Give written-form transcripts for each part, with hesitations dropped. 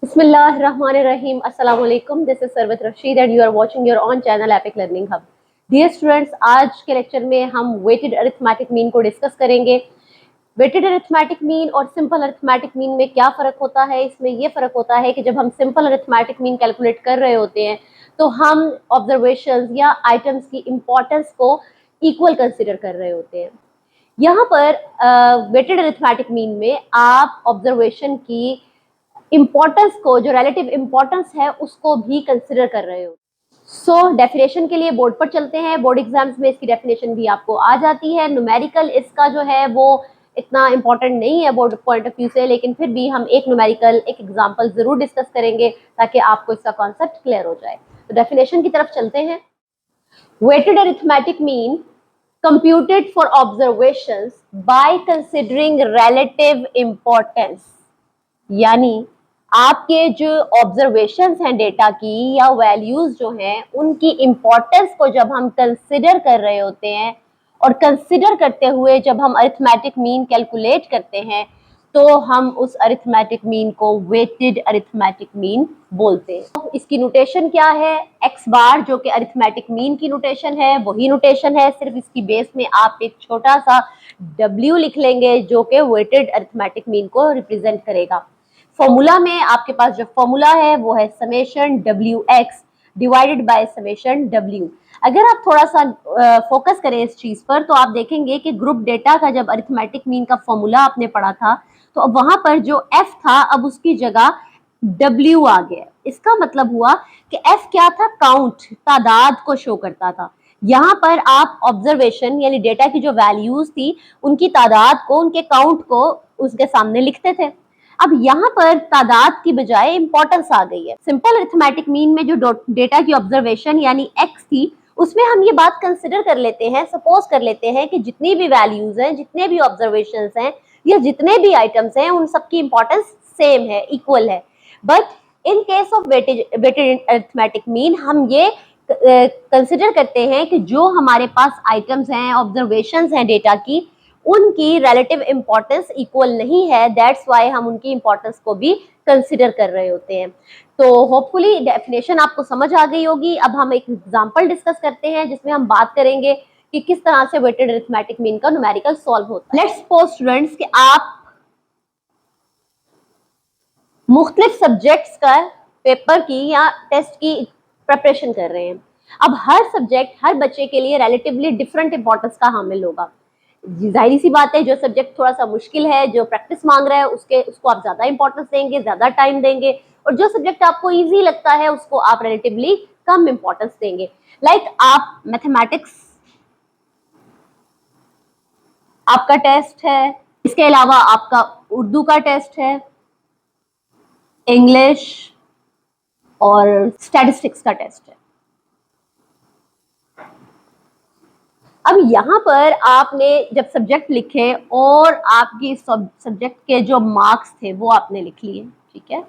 Bismillahirrahmanirrahim. Assalamu alaikum. This is Sarwat Rashid and you are watching your own channel Epic Learning Hub. Dear students, आज के lecture में हम weighted arithmetic mean को discuss करेंगे। Weighted arithmetic mean और simple arithmetic mean में क्या फ़र्क होता है? इसमें ये फ़र्क होता है कि जब हम सिंपल अरिथमेटिक मीन कैलकुलेट कर रहे होते हैं तो हम ऑब्जर्वेशंस या आइटम्स की इम्पोर्टेंस को इक्वल कंसिडर कर रहे होते हैं। यहाँ पर वेटेड अरिथमेटिक मीन में आप ऑब्जर्वेशन की इम्पोर्टेंस को, जो रिलेटिव इम्पोर्टेंस है, उसको भी कंसिडर कर रहे हो। सो डेफिनेशन के लिए बोर्ड पर चलते हैं। बोर्ड एग्जाम्स में इसकी डेफिनेशन भी आपको आ जाती है। न्यूमेरिकल इसका जो है वो इतना इम्पोर्टेंट नहीं है बोर्ड पॉइंट ऑफ व्यू से, लेकिन फिर भी हम एक न्यूमेरिकल, एक एग्जाम्पल जरूर डिस्कस करेंगे ताकि आपको इसका कॉन्सेप्ट क्लियर हो जाए। तो डेफिनेशन की तरफ चलते हैं। Weighted arithmetic mean computed for observations by considering relative importance, यानी आपके जो ऑब्जर्वेशंस हैं डेटा की या वैल्यूज जो हैं उनकी इम्पोर्टेंस को जब हम कंसिडर कर रहे होते हैं और कंसिडर करते हुए जब हम अरिथमेटिक मीन कैलकुलेट करते हैं तो हम उस अरिथमेटिक मीन को वेटेड अरिथमेटिक मीन बोलते हैं। तो इसकी नोटेशन क्या है? एक्स बार, जो कि अरिथमेटिक मीन की नोटेशन है, वही नोटेशन है, सिर्फ इसकी बेस में आप एक छोटा सा W लिख लेंगे जो कि वेटेड अरिथमेटिक मीन को रिप्रेजेंट करेगा। फॉर्मूला में आपके पास जो फॉर्मूला है वो है summation WX divided by summation W। अगर आप थोड़ा सा फोकस करें इस चीज पर तो आप देखेंगे कि ग्रुप डेटा का जब अरिथमेटिक मीन का फॉर्मूला आपने पढ़ा था तो अब वहां पर जो F था अब उसकी जगह W आ गया। इसका मतलब हुआ कि F क्या था? काउंट, तादाद को शो करता था। यहाँ पर आप ऑब्जर्वेशन यानी डेटा की जो वैल्यूज थी उनकी तादाद को, उनके काउंट को उसके सामने लिखते थे। अब यहाँ पर तादाद की बजाय इंपॉर्टेंस आ गई है। सिंपल अरिथमेटिक मीन में जो डेटा की ऑब्जर्वेशन यानी एक्स थी उसमें हम ये बात कंसिडर कर लेते हैं, सपोज कर लेते हैं कि जितनी भी वैल्यूज हैं, जितने भी ऑब्जर्वेशंस हैं या जितने भी आइटम्स हैं उन सबकी इंपॉर्टेंस सेम है, इक्वल है। But in case of weighted arithmetic mean हम ये कंसिडर करते हैं कि जो हमारे पास आइटम्स हैं, ऑब्जर्वेशंस हैं डेटा की, उनकी रिलेटिव इंपॉर्टेंस इक्वल नहीं है। दैट्स वाई हम उनकी इंपॉर्टेंस को भी कंसिडर कर रहे होते हैं। तो होपफुली डेफिनेशन आपको समझ आ गई होगी। अब हम एक एग्जांपल डिस्कस करते हैं जिसमें हम बात करेंगे कि किस तरह से वेटेड अरिथमेटिक मीन का न्यूमेरिकल सॉल्व होता है। लेट्स सपोज स्टूडेंट्स कि आप मुख्तलिफ सब्जेक्ट्स का पेपर की या टेस्ट की प्रिपरेशन कर रहे हैं। अब हर सब्जेक्ट हर बच्चे के लिए रिलेटिवली डिफरेंट इंपॉर्टेंस का हामिल होगा। जाहिर सी बात है, जो सब्जेक्ट थोड़ा सा मुश्किल है, जो प्रैक्टिस मांग रहा है, उसको आप ज्यादा इंपॉर्टेंस देंगे, ज्यादा टाइम देंगे, और जो सब्जेक्ट आपको इजी लगता है उसको आप रिलेटिवली कम इंपॉर्टेंस देंगे। लाइक आप मैथमेटिक्स आपका टेस्ट है, इसके अलावा आपका उर्दू का टेस्ट है, इंग्लिश और स्टैटिस्टिक्स का टेस्ट है। अब यहाँ पर आपने जब सब्जेक्ट लिखे और आपकी सब्जेक्ट के जो मार्क्स थे वो आपने लिख लिए, ठीक है।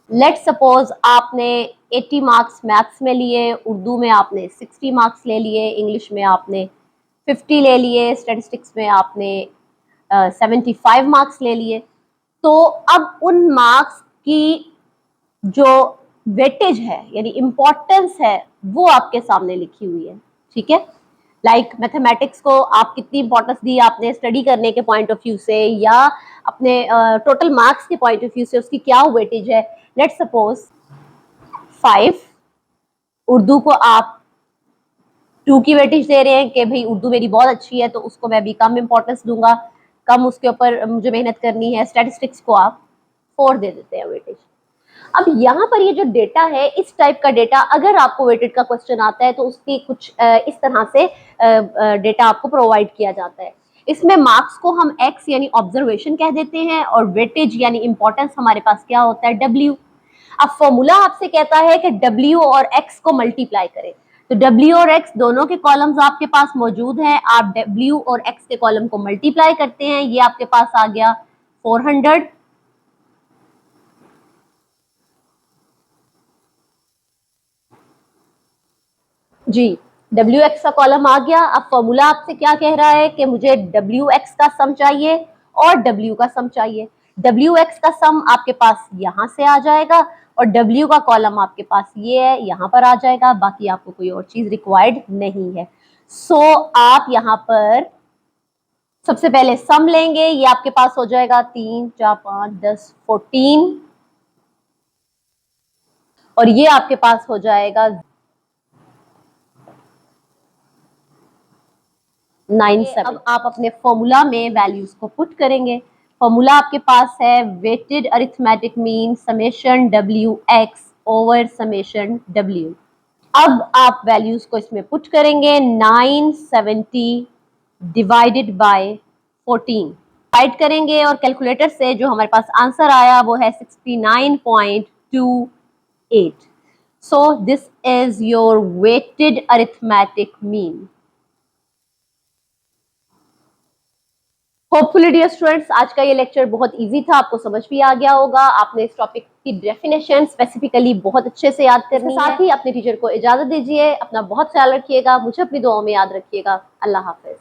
लेट्स सपोज आपने 80 मार्क्स मैथ्स में लिए, उर्दू में आपने 60 मार्क्स ले लिए, इंग्लिश में आपने 50 ले लिए, स्टैटिस्टिक्स में आपने 75 मार्क्स ले लिए। तो अब उन मार्क्स की जो वेटेज है यानी इम्पोर्टेंस है वो आपके सामने लिखी हुई है, ठीक है। लाइक मैथमेटिक्स को आप कितनी इंपॉर्टेंस दी आपने स्टडी करने के पॉइंट ऑफ व्यू से या अपने टोटल मार्क्स के पॉइंट ऑफ व्यू से, उसकी क्या वेटेज है। लेट्स सपोज 5, उर्दू को आप 2 की वेटेज दे रहे हैं कि भाई उर्दू मेरी बहुत अच्छी है तो उसको मैं भी कम इंपॉर्टेंस दूंगा, कम उसके ऊपर मुझे मेहनत करनी है। स्टैटिस्टिक्स को आप 4 दे देते हैं वेटेज। अब यहाँ पर ये जो डेटा है, इस टाइप का डेटा अगर आपको वेटेड का क्वेश्चन आता है तो उसकी कुछ इस तरह से डेटा आपको प्रोवाइड किया जाता है। इसमें मार्क्स को हम एक्स यानी ऑब्जर्वेशन कह देते हैं और वेटेज यानी इंपॉर्टेंस हमारे पास क्या होता है? डब्ल्यू। अब फॉर्मूला आपसे कहता है कि डब्ल्यू और एक्स को मल्टीप्लाई करें, तो डब्ल्यू और एक्स दोनों के कॉलम्स आपके पास मौजूद हैं। आप डब्ल्यू और एक्स के कॉलम को मल्टीप्लाई करते हैं, ये आपके पास आ गया 400। जी, WX का कॉलम आ गया। अब फॉर्मूला आपसे क्या कह रहा है कि मुझे WX का सम चाहिए और W का सम चाहिए। WX का सम आपके पास यहाँ से आ जाएगा और W का कॉलम आपके पास ये है, यहाँ पर आ जाएगा, बाकी आपको कोई और चीज रिक्वायर्ड नहीं है। सो आप यहाँ पर सबसे पहले सम लेंगे, ये आपके पास हो जाएगा 3 4 5 10 14 और ये आपके पास हो जाएगा 9 7। अब आप अपने फॉर्मूला में वैल्यूज को पुट करेंगे। फॉर्मूला आपके पास है weighted arithmetic mean summation WX over summation W। अब आप वैल्यूज को इसमें पुट करेंगे। 970 डिवाइडेड बाय 14 डिवाइड करेंगे और कैलकुलेटर से जो हमारे पास आंसर आया वो है 69.28। So this is your weighted arithmetic mean. Hopefully dear students, आज का ये लेक्चर बहुत इजी था, आपको समझ भी आ गया होगा। आपने इस टॉपिक की डेफिनेशन स्पेसिफिकली बहुत अच्छे से याद करनी है। साथ ही अपने टीचर को इजाजत दीजिए, अपना बहुत ख्याल रखिएगा, मुझे अपनी दुआओं में याद रखिएगा। अल्लाह हाफिज।